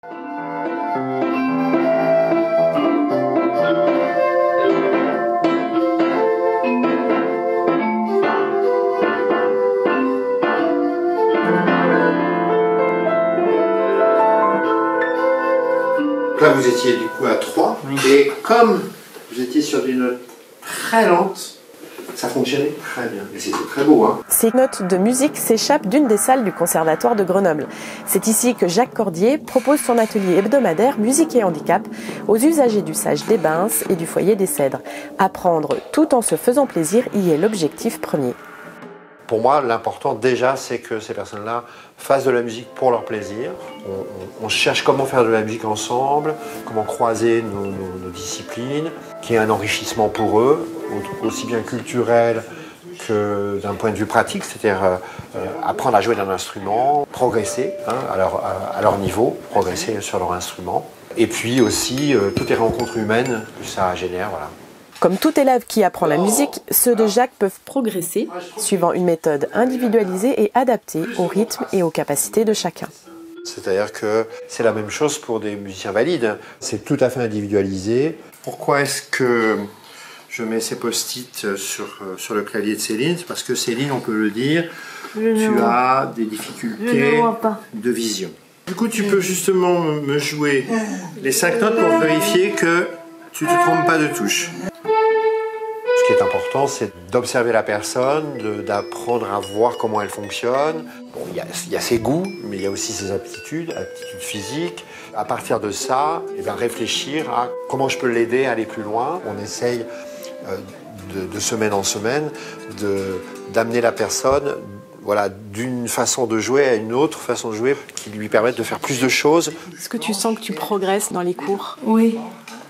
Là, vous étiez du coup à 3, oui. Et comme vous étiez sur des notes très lentes, ça fonctionnait très bien. Et c'était très beau, hein. Ces notes de musique s'échappent d'une des salles du Conservatoire de Grenoble. C'est ici que Jacques Cordier propose son atelier hebdomadaire Musique et handicap aux usagers du Sage des Bains et du foyer des Cèdres. Apprendre tout en se faisant plaisir y est l'objectif premier. Pour moi, l'important déjà, c'est que ces personnes-là fassent de la musique pour leur plaisir. On cherche comment faire de la musique ensemble, comment croiser nos disciplines, qu'il y ait un enrichissement pour eux, aussi bien culturel que d'un point de vue pratique, c'est-à-dire apprendre à jouer d'un instrument, progresser hein, à leur niveau, progresser sur leur instrument. Et puis aussi toutes les rencontres humaines que ça génère. Voilà. Comme tout élève qui apprend la musique, ceux de Jacques peuvent progresser, suivant une méthode individualisée et adaptée au rythme et aux capacités de chacun. C'est-à-dire que c'est la même chose pour des musiciens valides. C'est tout à fait individualisé. Pourquoi est-ce que je mets ces post-it sur le clavier de Céline? C'est parce que Céline, on peut le dire, tu as des difficultés de vision. Du coup, tu peux justement me jouer les 5 notes pour vérifier que tu ne te trompes pas de touche. Ce qui est important, c'est d'observer la personne, d'apprendre à voir comment elle fonctionne. Bon, il y a ses goûts, mais il y a aussi ses aptitudes physiques. À partir de ça, réfléchir à comment je peux l'aider à aller plus loin. On essaye de semaine en semaine d'amener la personne voilà, d'une façon de jouer à une autre façon de jouer qui lui permette de faire plus de choses. Est-ce que tu sens que tu progresses dans les cours? Oui.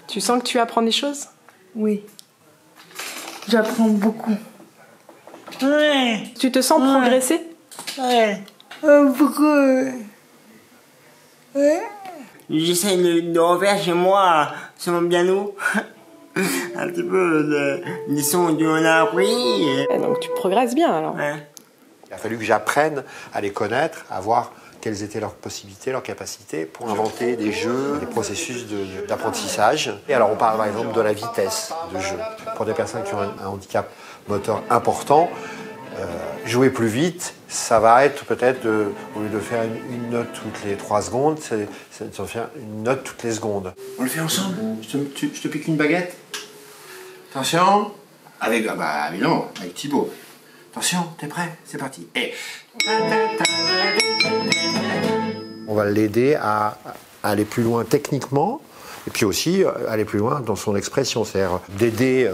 Tu sens que tu apprends des choses? Oui. J'apprends beaucoup. Ouais. Tu te sens progresser? Ouais. Beaucoup. Ouais. J'essaie de refaire chez moi, sur mon piano, un petit peu des sons qu'on a appris. Donc tu progresses bien alors. Ouais. Il a fallu que j'apprenne à les connaître, à voir quelles étaient leurs possibilités, leurs capacités pour inventer des jeux, des processus d'apprentissage. Et alors on parle par exemple de la vitesse de jeu. Pour des personnes qui ont un handicap moteur important, jouer plus vite, ça va être peut-être, au lieu de faire une note toutes les 3 secondes, c'est de faire une note toutes les secondes. On le fait ensemble? Je te pique une baguette? Attention. Avec Thibaut. Attention, t'es prêt? C'est parti. Et... On va l'aider à aller plus loin techniquement et puis aussi aller plus loin dans son expression, c'est-à-dire d'aider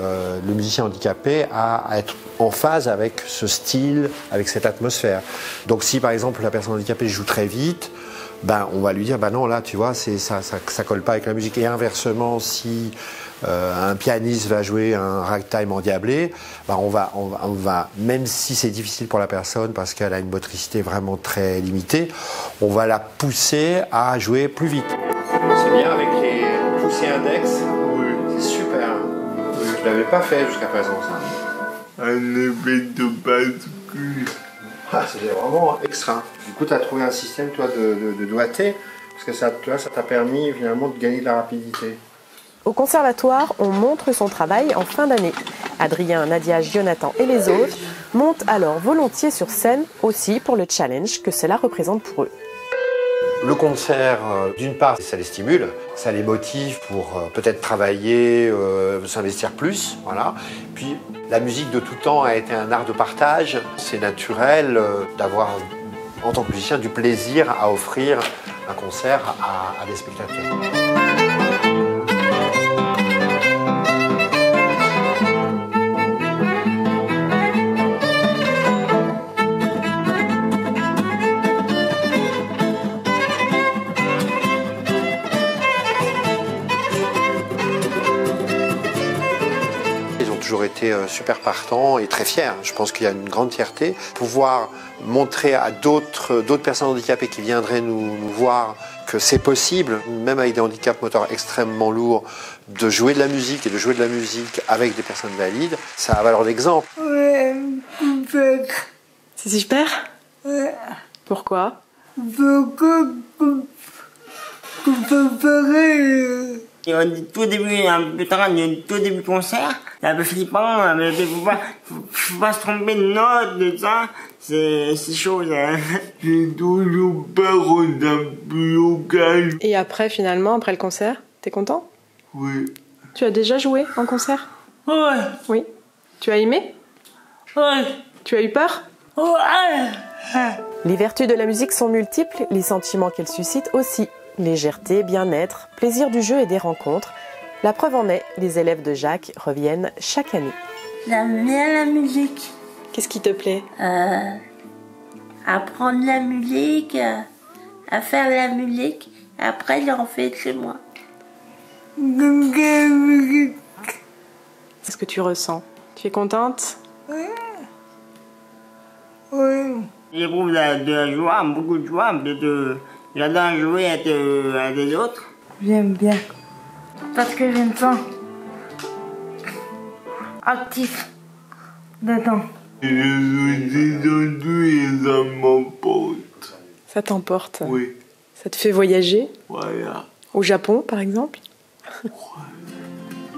le musicien handicapé à être en phase avec ce style, avec cette atmosphère. Donc si par exemple la personne handicapée joue très vite, on va lui dire non là tu vois ça colle pas avec la musique. Et inversement, si un pianiste va jouer un ragtime endiablé, on va, même si c'est difficile pour la personne parce qu'elle a une motricité vraiment très limitée, on va la pousser à jouer plus vite. C'est bien avec les poussées index, oui. C'est super. Oui. Je l'avais pas fait jusqu'à présent ça. Un effet de bascule. C'est vraiment extra. Du coup, tu as trouvé un système toi de doigté, parce que ça t'a permis finalement de gagner de la rapidité. Au conservatoire, on montre son travail en fin d'année. Adrien, Nadia, Jonathan et les autres montent alors volontiers sur scène, aussi pour le challenge que cela représente pour eux. Le concert, d'une part, ça les stimule, ça les motive pour peut-être travailler, s'investir plus, voilà. Puis la musique de tout temps a été un art de partage. C'est naturel d'avoir, en tant que musicien, du plaisir à offrir un concert à des spectateurs. Toujours été super partants et très fiers. Je pense qu'il y a une grande fierté. Pouvoir montrer à d'autres personnes handicapées qui viendraient nous voir que c'est possible, même avec des handicaps moteurs extrêmement lourds, de jouer de la musique et de jouer de la musique avec des personnes valides, ça a valeur d'exemple. Ouais, c'est super? Ouais. Pourquoi? Que préféré. Et au tout début, tout début concert, c'est un peu flippant, mais faut pas se tromper de notes, de ça. C'est chaud, ça. J'ai toujours peur d'un blocage. Et après, finalement, après le concert, t'es content? Oui. Tu as déjà joué en concert? Ouais. Oui. Tu as aimé? Ouais. Tu as eu peur? Ouais. Les vertus de la musique sont multiples, les sentiments qu'elle suscite aussi. Légèreté, bien-être, plaisir du jeu et des rencontres. La preuve en est, les élèves de Jacques reviennent chaque année. J'aime bien la musique. Qu'est-ce qui te plaît? Apprendre la musique, à faire la musique. Après, j'en fais chez moi. Qu'est-ce que tu ressens? Tu es contente? Oui. J'éprouve de la joie, beaucoup de joie, j'adore jouer à des autres. J'aime bien. Parce que je me sens actif dedans. Je suis détendu et ça m'emporte. Ça t'emporte? Oui, Ça te fait voyager? voilà. Au Japon, par exemple?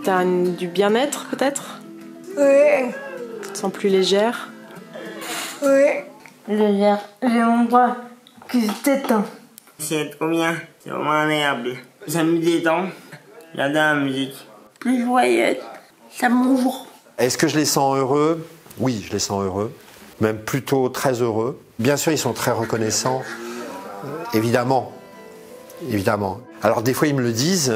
T'as du bien-être, peut-être? Oui. Tu te sens plus légère? Oui. J'ai mon bras qui se détend. C'est trop bien, c'est vraiment agréable. Ça me détend, j'adore la musique. Plus joyeuse, ça m'ouvre. Est-ce que je les sens heureux? Oui, je les sens heureux, même plutôt très heureux. Bien sûr, ils sont très reconnaissants, évidemment. Évidemment. Alors des fois ils me le disent,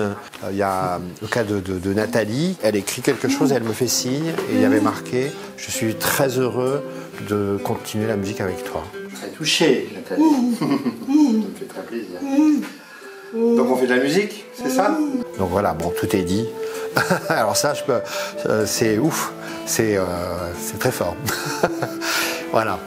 il y a le cas de Nathalie, elle écrit quelque chose, elle me fait signe, et il y avait marqué « Je suis très heureux de continuer la musique avec toi ». Je serais touché, Nathalie. Ça me fait très plaisir. Donc on fait de la musique, c'est ça? Donc voilà, bon, tout est dit. Alors ça, c'est ouf, c'est très fort. Voilà.